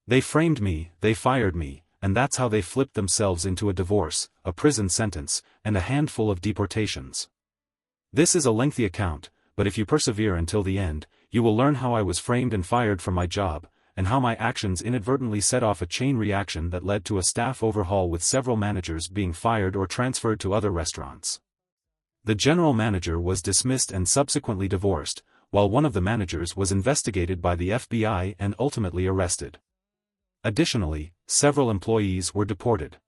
They framed me, they fired me, and that's how they flipped themselves into a divorce, a prison sentence, and a handful of deportations. This is a lengthy account, but if you persevere until the end, you will learn how I was framed and fired from my job, and how my actions inadvertently set off a chain reaction that led to a staff overhaul with several managers being fired or transferred to other restaurants. The general manager was dismissed and subsequently divorced, while one of the managers was investigated by the FBI and ultimately arrested. Additionally, several employees were deported.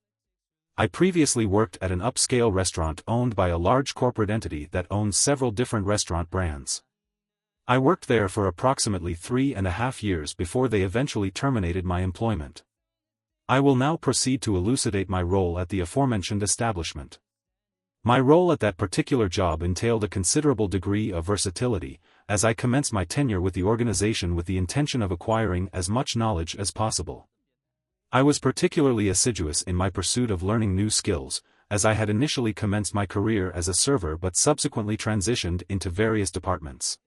I previously worked at an upscale restaurant owned by a large corporate entity that owns several different restaurant brands. I worked there for approximately 3.5 years before they eventually terminated my employment. I will now proceed to elucidate my role at the aforementioned establishment. My role at that particular job entailed a considerable degree of versatility, as I commenced my tenure with the organization with the intention of acquiring as much knowledge as possible. I was particularly assiduous in my pursuit of learning new skills, as I had initially commenced my career as a server but subsequently transitioned into various departments.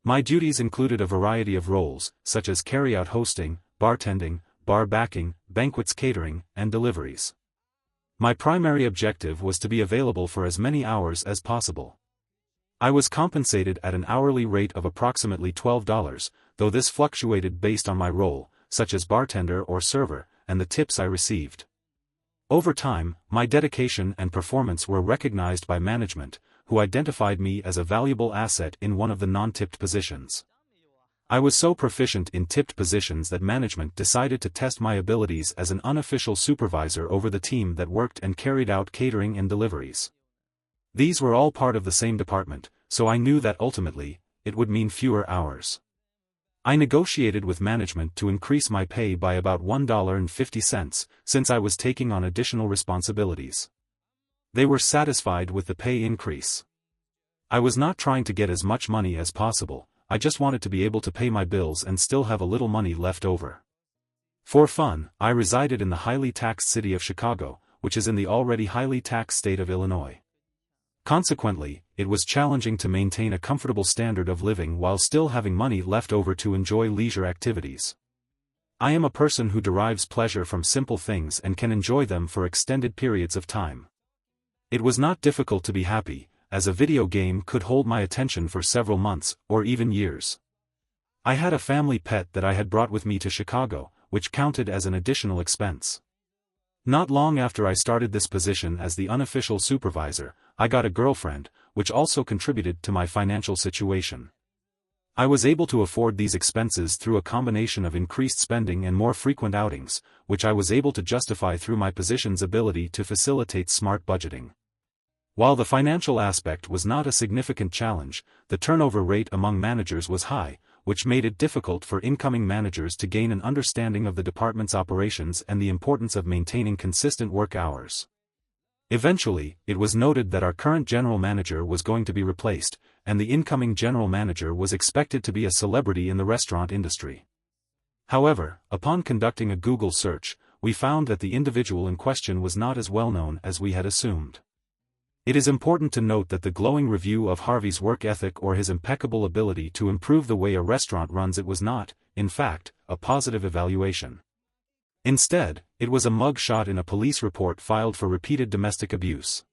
My duties included a variety of roles, such as carry-out hosting, bartending, bar backing, banquets catering, and deliveries. My primary objective was to be available for as many hours as possible. I was compensated at an hourly rate of approximately $12, though this fluctuated based on my role, such as bartender or server, and the tips I received. Over time, my dedication and performance were recognized by management, who identified me as a valuable asset in one of the non-tipped positions. I was so proficient in tipped positions that management decided to test my abilities as an unofficial supervisor over the team that worked and carried out catering and deliveries. These were all part of the same department, so I knew that ultimately, it would mean fewer hours. I negotiated with management to increase my pay by about $1.50, since I was taking on additional responsibilities. They were satisfied with the pay increase. I was not trying to get as much money as possible, I just wanted to be able to pay my bills and still have a little money left over. For fun, I resided in the highly taxed city of Chicago, which is in the already highly taxed state of Illinois. Consequently, it was challenging to maintain a comfortable standard of living while still having money left over to enjoy leisure activities. I am a person who derives pleasure from simple things and can enjoy them for extended periods of time. It was not difficult to be happy, as a video game could hold my attention for several months, or even years. I had a family pet that I had brought with me to Chicago, which counted as an additional expense. Not long after I started this position as the unofficial supervisor, I got a girlfriend, which also contributed to my financial situation. I was able to afford these expenses through a combination of increased spending and more frequent outings, which I was able to justify through my position's ability to facilitate smart budgeting. While the financial aspect was not a significant challenge, the turnover rate among managers was high, which made it difficult for incoming managers to gain an understanding of the department's operations and the importance of maintaining consistent work hours. Eventually, it was noted that our current general manager was going to be replaced, and the incoming general manager was expected to be a celebrity in the restaurant industry. However, upon conducting a Google search, we found that the individual in question was not as well known as we had assumed. It is important to note that the glowing review of Harvey's work ethic or his impeccable ability to improve the way a restaurant runs it was not, in fact, a positive evaluation. Instead, it was a mug shot in a police report filed for repeated domestic abuse.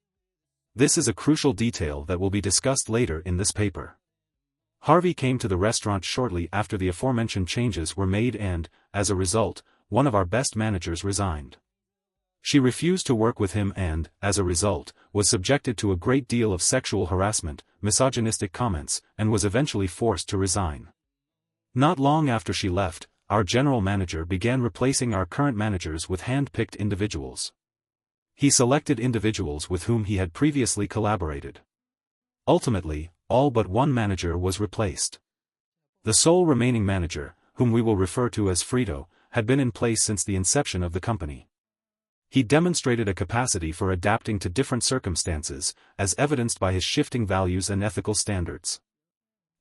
This is a crucial detail that will be discussed later in this paper. Harvey came to the restaurant shortly after the aforementioned changes were made and, as a result, one of our best managers resigned. She refused to work with him and, as a result, was subjected to a great deal of sexual harassment, misogynistic comments, and was eventually forced to resign. Not long after she left, our general manager began replacing our current managers with hand-picked individuals. He selected individuals with whom he had previously collaborated. Ultimately, all but one manager was replaced. The sole remaining manager, whom we will refer to as Frito, had been in place since the inception of the company. He demonstrated a capacity for adapting to different circumstances, as evidenced by his shifting values and ethical standards.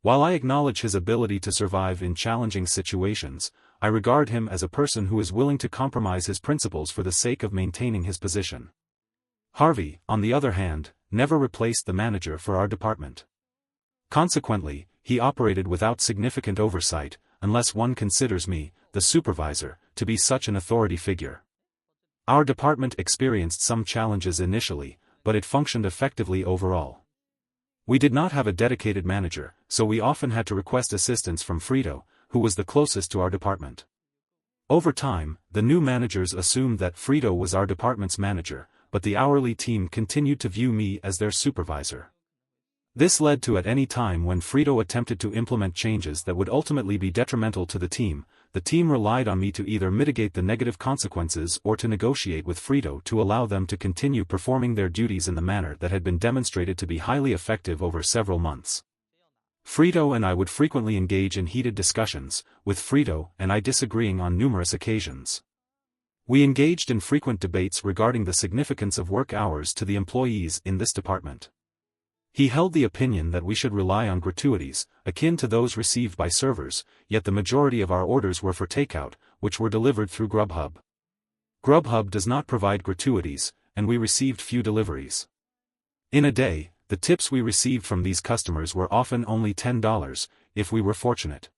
While I acknowledge his ability to survive in challenging situations, I regard him as a person who is willing to compromise his principles for the sake of maintaining his position. Harvey, on the other hand, never replaced the manager for our department. Consequently, he operated without significant oversight, unless one considers me, the supervisor, to be such an authority figure. Our department experienced some challenges initially, but it functioned effectively overall. We did not have a dedicated manager, so we often had to request assistance from Frito, who was the closest to our department. Over time, the new managers assumed that Frito was our department's manager, but the hourly team continued to view me as their supervisor. This led to at any time when Frito attempted to implement changes that would ultimately be detrimental to the team relied on me to either mitigate the negative consequences or to negotiate with Frito to allow them to continue performing their duties in the manner that had been demonstrated to be highly effective over several months. Frito and I would frequently engage in heated discussions, with Frito and I disagreeing on numerous occasions. We engaged in frequent debates regarding the significance of work hours to the employees in this department. He held the opinion that we should rely on gratuities, akin to those received by servers, yet the majority of our orders were for takeout, which were delivered through Grubhub. Grubhub does not provide gratuities, and we received few deliveries. In a day, the tips we received from these customers were often only $10, if we were fortunate.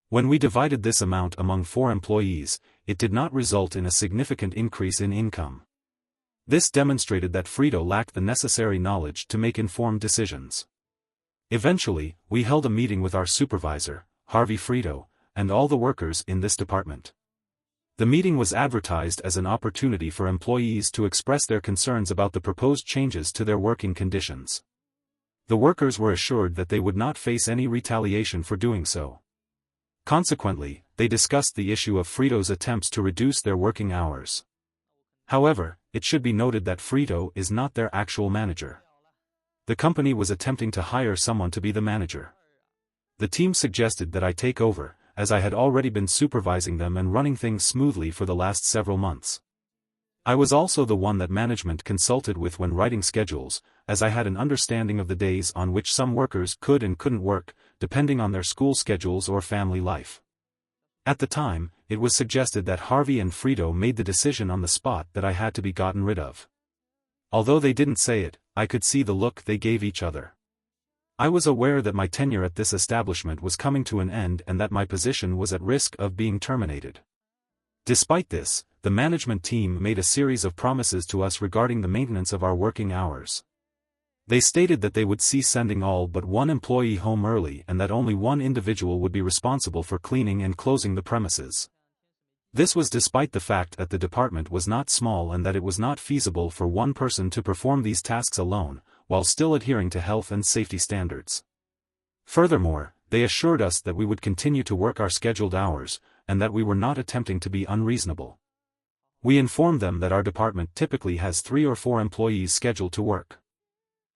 When we divided this amount among 4 employees, it did not result in a significant increase in income. This demonstrated that Frito lacked the necessary knowledge to make informed decisions. Eventually, we held a meeting with our supervisor, Harvey Frito, and all the workers in this department. The meeting was advertised as an opportunity for employees to express their concerns about the proposed changes to their working conditions. The workers were assured that they would not face any retaliation for doing so. Consequently, they discussed the issue of Frito's attempts to reduce their working hours. However, it should be noted that Frito is not their actual manager. The company was attempting to hire someone to be the manager. The team suggested that I take over, as I had already been supervising them and running things smoothly for the last several months. I was also the one that management consulted with when writing schedules, as I had an understanding of the days on which some workers could and couldn't work, depending on their school schedules or family life. At the time, it was suggested that Harvey and Frito made the decision on the spot that I had to be gotten rid of. Although they didn't say it, I could see the look they gave each other. I was aware that my tenure at this establishment was coming to an end and that my position was at risk of being terminated. Despite this, the management team made a series of promises to us regarding the maintenance of our working hours. They stated that they would cease sending all but one employee home early and that only one individual would be responsible for cleaning and closing the premises. This was despite the fact that the department was not small and that it was not feasible for one person to perform these tasks alone, while still adhering to health and safety standards. Furthermore, they assured us that we would continue to work our scheduled hours, and that we were not attempting to be unreasonable. We informed them that our department typically has 3 or 4 employees scheduled to work.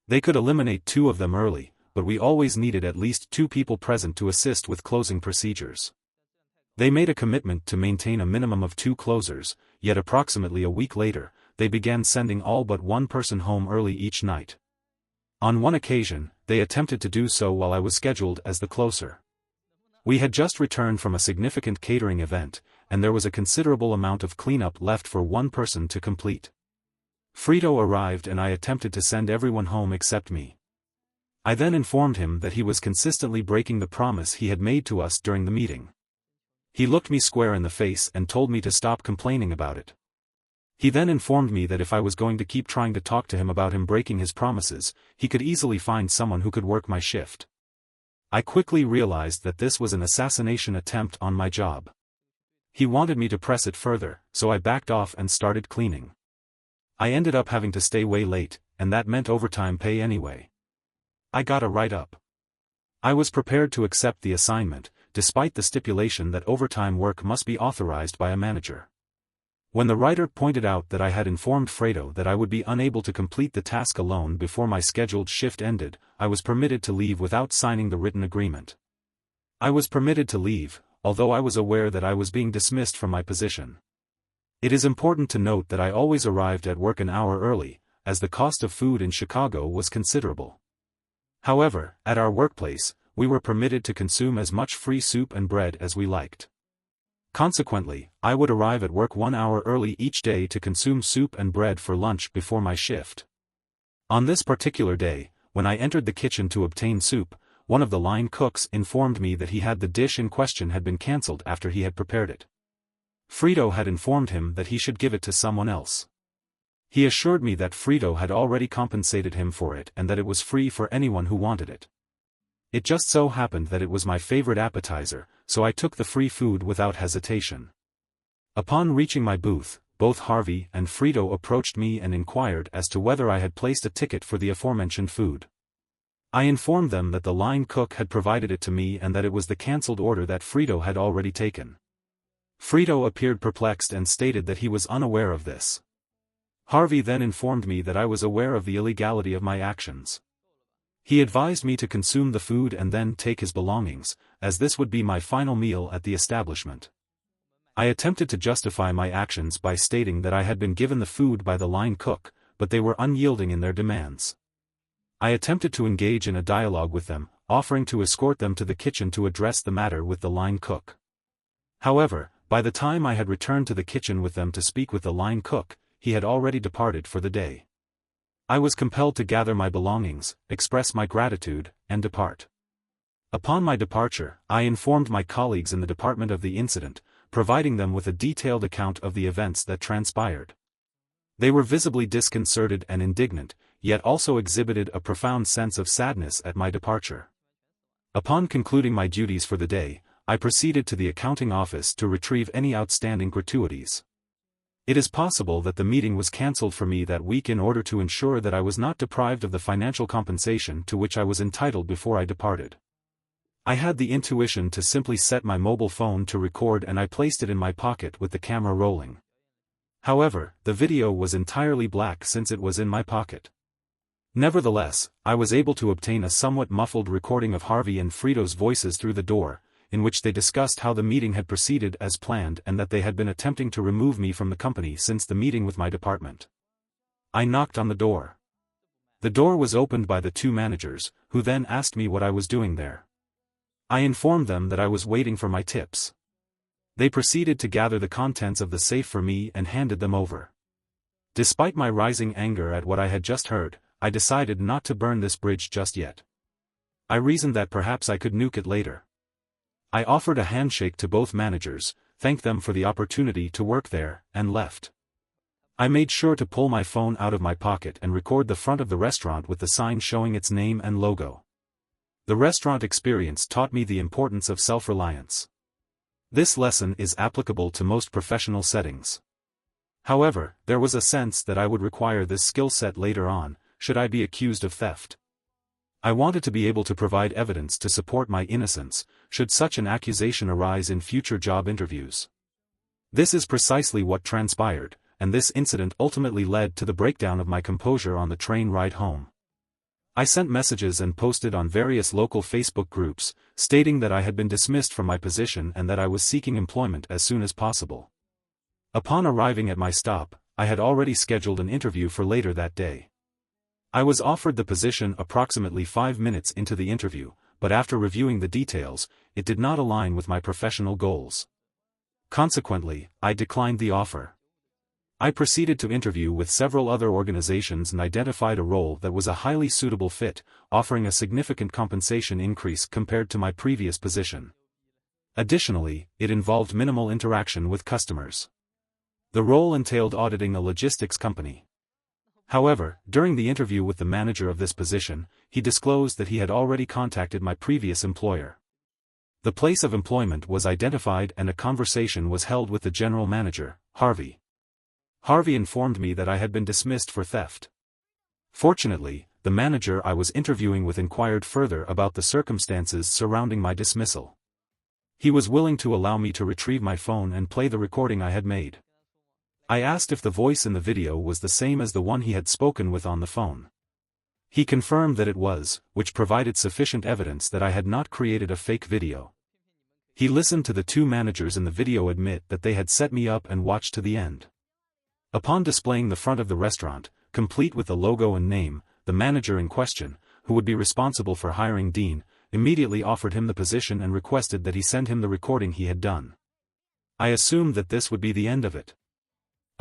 They could eliminate 2 of them early, but we always needed at least 2 people present to assist with closing procedures. They made a commitment to maintain a minimum of 2 closers, yet approximately a week later, they began sending all but one person home early each night. On one occasion, they attempted to do so while I was scheduled as the closer. We had just returned from a significant catering event, and there was a considerable amount of cleanup left for one person to complete. Frito arrived and I attempted to send everyone home except me. I then informed him that he was consistently breaking the promise he had made to us during the meeting. He looked me square in the face and told me to stop complaining about it. He then informed me that if I was going to keep trying to talk to him about him breaking his promises, he could easily find someone who could work my shift. I quickly realized that this was an assassination attempt on my job. He wanted me to press it further, so I backed off and started cleaning. I ended up having to stay way late, and that meant overtime pay anyway. I got a write-up. I was prepared to accept the assignment, despite the stipulation that overtime work must be authorized by a manager. When the writer pointed out that I had informed Frito that I would be unable to complete the task alone before my scheduled shift ended, I was permitted to leave without signing the written agreement. I was permitted to leave, although I was aware that I was being dismissed from my position. It is important to note that I always arrived at work an hour early, as the cost of food in Chicago was considerable. However, at our workplace, we were permitted to consume as much free soup and bread as we liked. Consequently, I would arrive at work 1 hour early each day to consume soup and bread for lunch before my shift. On this particular day, when I entered the kitchen to obtain soup, one of the line cooks informed me that he had the dish in question had been cancelled after he had prepared it. Frito had informed him that he should give it to someone else. He assured me that Frito had already compensated him for it and that it was free for anyone who wanted it. It just so happened that it was my favorite appetizer, so I took the free food without hesitation. Upon reaching my booth, both Harvey and Frito approached me and inquired as to whether I had placed a ticket for the aforementioned food. I informed them that the line cook had provided it to me and that it was the cancelled order that Frito had already taken. Frito appeared perplexed and stated that he was unaware of this. Harvey then informed me that I was aware of the illegality of my actions. He advised me to consume the food and then take his belongings, as this would be my final meal at the establishment. I attempted to justify my actions by stating that I had been given the food by the line cook, but they were unyielding in their demands. I attempted to engage in a dialogue with them, offering to escort them to the kitchen to address the matter with the line cook. However, by the time I had returned to the kitchen with them to speak with the line cook, he had already departed for the day. I was compelled to gather my belongings, express my gratitude, and depart. Upon my departure, I informed my colleagues in the department of the incident, providing them with a detailed account of the events that transpired. They were visibly disconcerted and indignant, yet also exhibited a profound sense of sadness at my departure. Upon concluding my duties for the day, I proceeded to the accounting office to retrieve any outstanding gratuities. It is possible that the meeting was cancelled for me that week in order to ensure that I was not deprived of the financial compensation to which I was entitled before I departed. I had the intuition to simply set my mobile phone to record and I placed it in my pocket with the camera rolling. However, the video was entirely black since it was in my pocket. Nevertheless, I was able to obtain a somewhat muffled recording of Harvey and Frito's voices through the door, in which they discussed how the meeting had proceeded as planned and that they had been attempting to remove me from the company since the meeting with my department. I knocked on the door. The door was opened by the two managers, who then asked me what I was doing there. I informed them that I was waiting for my tips. They proceeded to gather the contents of the safe for me and handed them over. Despite my rising anger at what I had just heard, I decided not to burn this bridge just yet. I reasoned that perhaps I could nuke it later. I offered a handshake to both managers, thanked them for the opportunity to work there, and left. I made sure to pull my phone out of my pocket and record the front of the restaurant with the sign showing its name and logo. The restaurant experience taught me the importance of self-reliance. This lesson is applicable to most professional settings. However, there was a sense that I would require this skill set later on, should I be accused of theft. I wanted to be able to provide evidence to support my innocence, should such an accusation arise in future job interviews. This is precisely what transpired, and this incident ultimately led to the breakdown of my composure on the train ride home. I sent messages and posted on various local Facebook groups, stating that I had been dismissed from my position and that I was seeking employment as soon as possible. Upon arriving at my stop, I had already scheduled an interview for later that day. I was offered the position approximately 5 minutes into the interview, but after reviewing the details, it did not align with my professional goals. Consequently, I declined the offer. I proceeded to interview with several other organizations and identified a role that was a highly suitable fit, offering a significant compensation increase compared to my previous position. Additionally, it involved minimal interaction with customers. The role entailed auditing a logistics company. However, during the interview with the manager of this position, he disclosed that he had already contacted my previous employer. The place of employment was identified and a conversation was held with the general manager, Harvey. Harvey informed me that I had been dismissed for theft. Fortunately, the manager I was interviewing with inquired further about the circumstances surrounding my dismissal. He was willing to allow me to retrieve my phone and play the recording I had made. I asked if the voice in the video was the same as the one he had spoken with on the phone. He confirmed that it was, which provided sufficient evidence that I had not created a fake video. He listened to the two managers in the video admit that they had set me up and watched to the end. Upon displaying the front of the restaurant, complete with the logo and name, the manager in question, who would be responsible for hiring Dean, immediately offered him the position and requested that he send him the recording he had done. I assumed that this would be the end of it.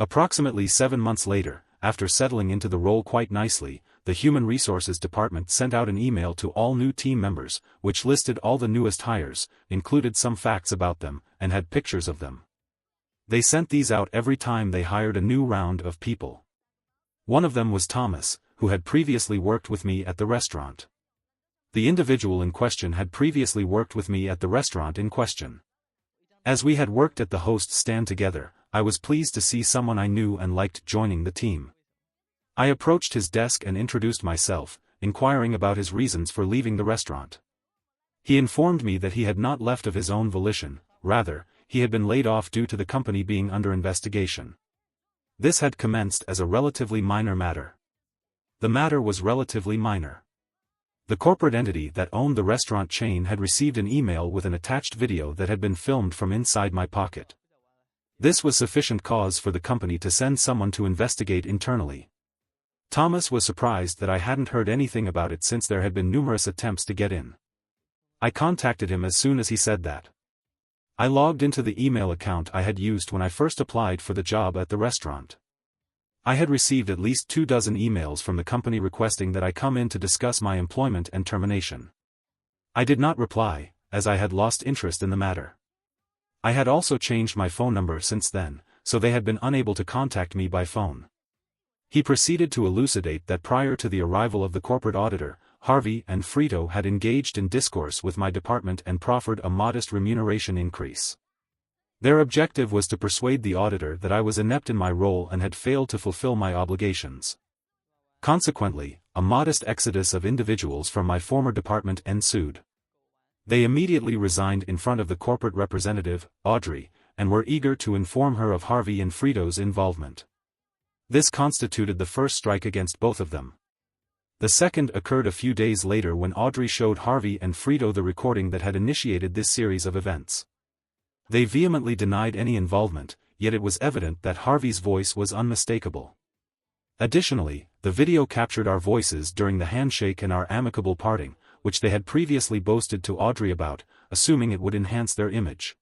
Approximately 7 months later, after settling into the role quite nicely, the Human Resources Department sent out an email to all new team members, which listed all the newest hires, included some facts about them, and had pictures of them. They sent these out every time they hired a new round of people. One of them was Thomas, who had previously worked with me at the restaurant. The individual in question had previously worked with me at the restaurant in question. As we had worked at the host's stand together, I was pleased to see someone I knew and liked joining the team. I approached his desk and introduced myself, inquiring about his reasons for leaving the restaurant. He informed me that he had not left of his own volition, rather, he had been laid off due to the company being under investigation. This had commenced as a relatively minor matter. The matter was relatively minor. The corporate entity that owned the restaurant chain had received an email with an attached video that had been filmed from inside my pocket. This was sufficient cause for the company to send someone to investigate internally. Thomas was surprised that I hadn't heard anything about it since there had been numerous attempts to get in. I contacted him as soon as he said that. I logged into the email account I had used when I first applied for the job at the restaurant. I had received at least 24 emails from the company requesting that I come in to discuss my employment and termination. I did not reply, as I had lost interest in the matter. I had also changed my phone number since then, so they had been unable to contact me by phone. He proceeded to elucidate that prior to the arrival of the corporate auditor, Harvey and Frito had engaged in discourse with my department and proffered a modest remuneration increase. Their objective was to persuade the auditor that I was inept in my role and had failed to fulfill my obligations. Consequently, a modest exodus of individuals from my former department ensued. They immediately resigned in front of the corporate representative, Audrey, and were eager to inform her of Harvey and Frito's involvement. This constituted the first strike against both of them. The second occurred a few days later when Audrey showed Harvey and Frito the recording that had initiated this series of events. They vehemently denied any involvement, yet it was evident that Harvey's voice was unmistakable. Additionally, the video captured our voices during the handshake and our amicable parting, which they had previously boasted to Audrey about, assuming it would enhance their image.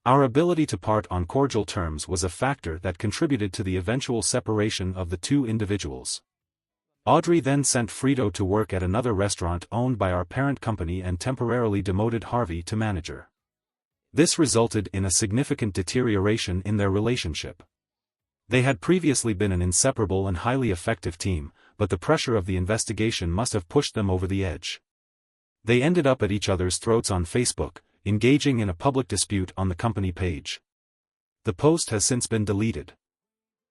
Our ability to part on cordial terms was a factor that contributed to the eventual separation of the two individuals. Audrey then sent Frito to work at another restaurant owned by our parent company and temporarily demoted Harvey to manager. This resulted in a significant deterioration in their relationship. They had previously been an inseparable and highly effective team, but the pressure of the investigation must have pushed them over the edge. They ended up at each other's throats on Facebook, engaging in a public dispute on the company page. The post has since been deleted.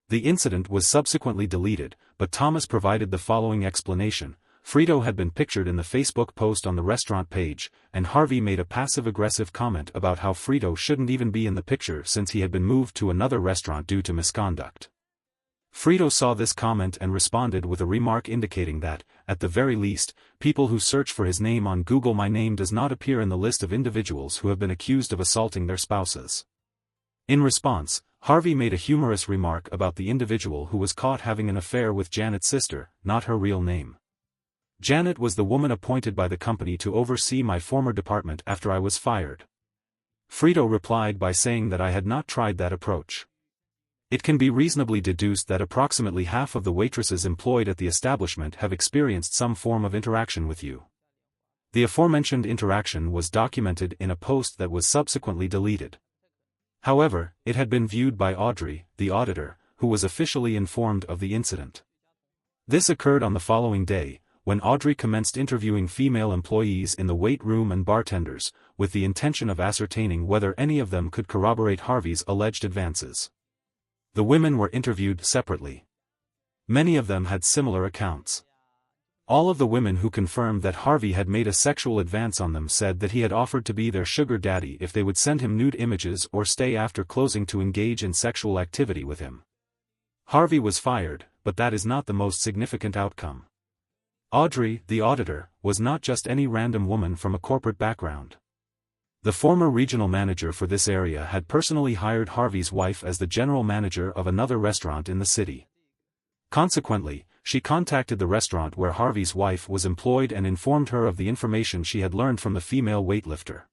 The incident was subsequently deleted, but Thomas provided the following explanation: Frito had been pictured in the Facebook post on the restaurant page, and Harvey made a passive-aggressive comment about how Frito shouldn't even be in the picture since he had been moved to another restaurant due to misconduct. Frito saw this comment and responded with a remark indicating that, at the very least, people who search for his name on Google my name does not appear in the list of individuals who have been accused of assaulting their spouses. In response, Harvey made a humorous remark about the individual who was caught having an affair with Janet's sister, not her real name. Janet was the woman appointed by the company to oversee my former department after I was fired. Frito replied by saying that I had not tried that approach. It can be reasonably deduced that approximately half of the waitresses employed at the establishment have experienced some form of interaction with you. The aforementioned interaction was documented in a post that was subsequently deleted. However, it had been viewed by Audrey, the auditor, who was officially informed of the incident. This occurred on the following day, when Audrey commenced interviewing female employees in the wait room and bartenders, with the intention of ascertaining whether any of them could corroborate Harvey's alleged advances. The women were interviewed separately. Many of them had similar accounts. All of the women who confirmed that Harvey had made a sexual advance on them said that he had offered to be their sugar daddy if they would send him nude images or stay after closing to engage in sexual activity with him. Harvey was fired, but that is not the most significant outcome. Audrey, the auditor, was not just any random woman from a corporate background. The former regional manager for this area had personally hired Harvey's wife as the general manager of another restaurant in the city. Consequently, she contacted the restaurant where Harvey's wife was employed and informed her of the information she had learned from the female weightlifter.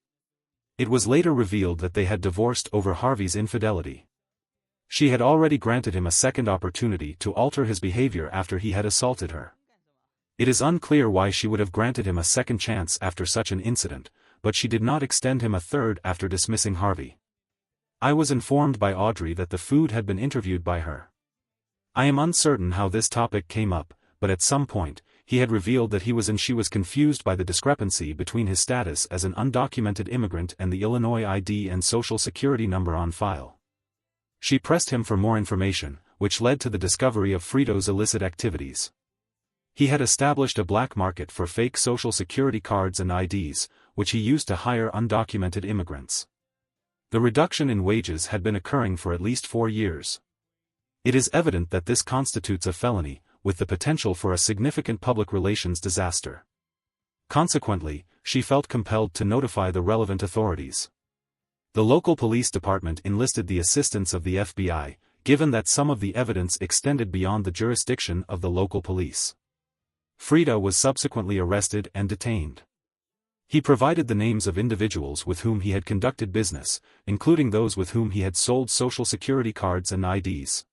It was later revealed that they had divorced over Harvey's infidelity. She had already granted him a second opportunity to alter his behavior after he had assaulted her. It is unclear why she would have granted him a second chance after such an incident, but she did not extend him a third after dismissing Harvey. I was informed by Audrey that the food had been interviewed by her. I am uncertain how this topic came up, but at some point, he had revealed that he was and she was confused by the discrepancy between his status as an undocumented immigrant and the Illinois ID and Social Security number on file. She pressed him for more information, which led to the discovery of Frito's illicit activities. He had established a black market for fake Social Security cards and IDs, which he used to hire undocumented immigrants. The reduction in wages had been occurring for at least 4 years. It is evident that this constitutes a felony, with the potential for a significant public relations disaster. Consequently, she felt compelled to notify the relevant authorities. The local police department enlisted the assistance of the FBI, given that some of the evidence extended beyond the jurisdiction of the local police. Frito was subsequently arrested and detained. He provided the names of individuals with whom he had conducted business, including those with whom he had sold Social Security cards and IDs.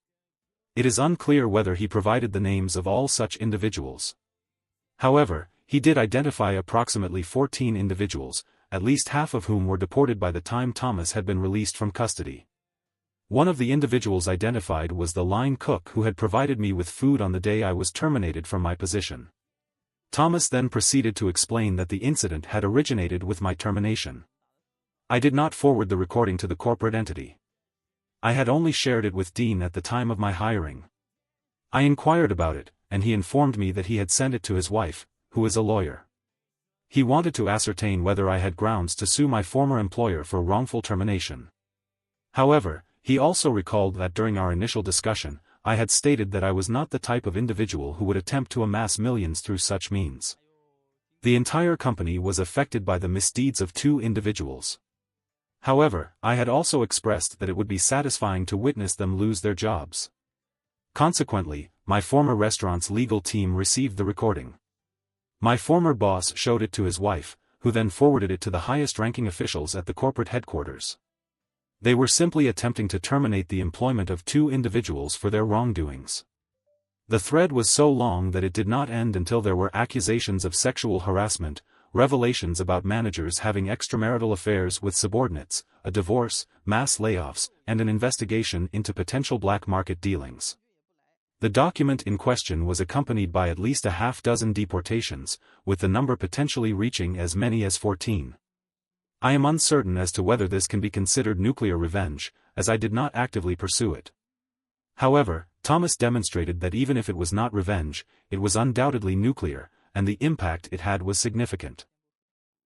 It is unclear whether he provided the names of all such individuals. However, he did identify approximately 14 individuals, at least half of whom were deported by the time Thomas had been released from custody. One of the individuals identified was the line cook who had provided me with food on the day I was terminated from my position. Thomas then proceeded to explain that the incident had originated with my termination. I did not forward the recording to the corporate entity. I had only shared it with Dean at the time of my hiring. I inquired about it, and he informed me that he had sent it to his wife, who is a lawyer. He wanted to ascertain whether I had grounds to sue my former employer for wrongful termination. However, he also recalled that during our initial discussion, I had stated that I was not the type of individual who would attempt to amass millions through such means. The entire company was affected by the misdeeds of 2 individuals. However, I had also expressed that it would be satisfying to witness them lose their jobs. Consequently, my former restaurant's legal team received the recording. My former boss showed it to his wife, who then forwarded it to the highest-ranking officials at the corporate headquarters. They were simply attempting to terminate the employment of 2 individuals for their wrongdoings. The thread was so long that it did not end until there were accusations of sexual harassment, revelations about managers having extramarital affairs with subordinates, a divorce, mass layoffs, and an investigation into potential black market dealings. The document in question was accompanied by at least a half-dozen deportations, with the number potentially reaching as many as 14. I am uncertain as to whether this can be considered nuclear revenge, as I did not actively pursue it. However, Thomas demonstrated that even if it was not revenge, it was undoubtedly nuclear, and the impact it had was significant.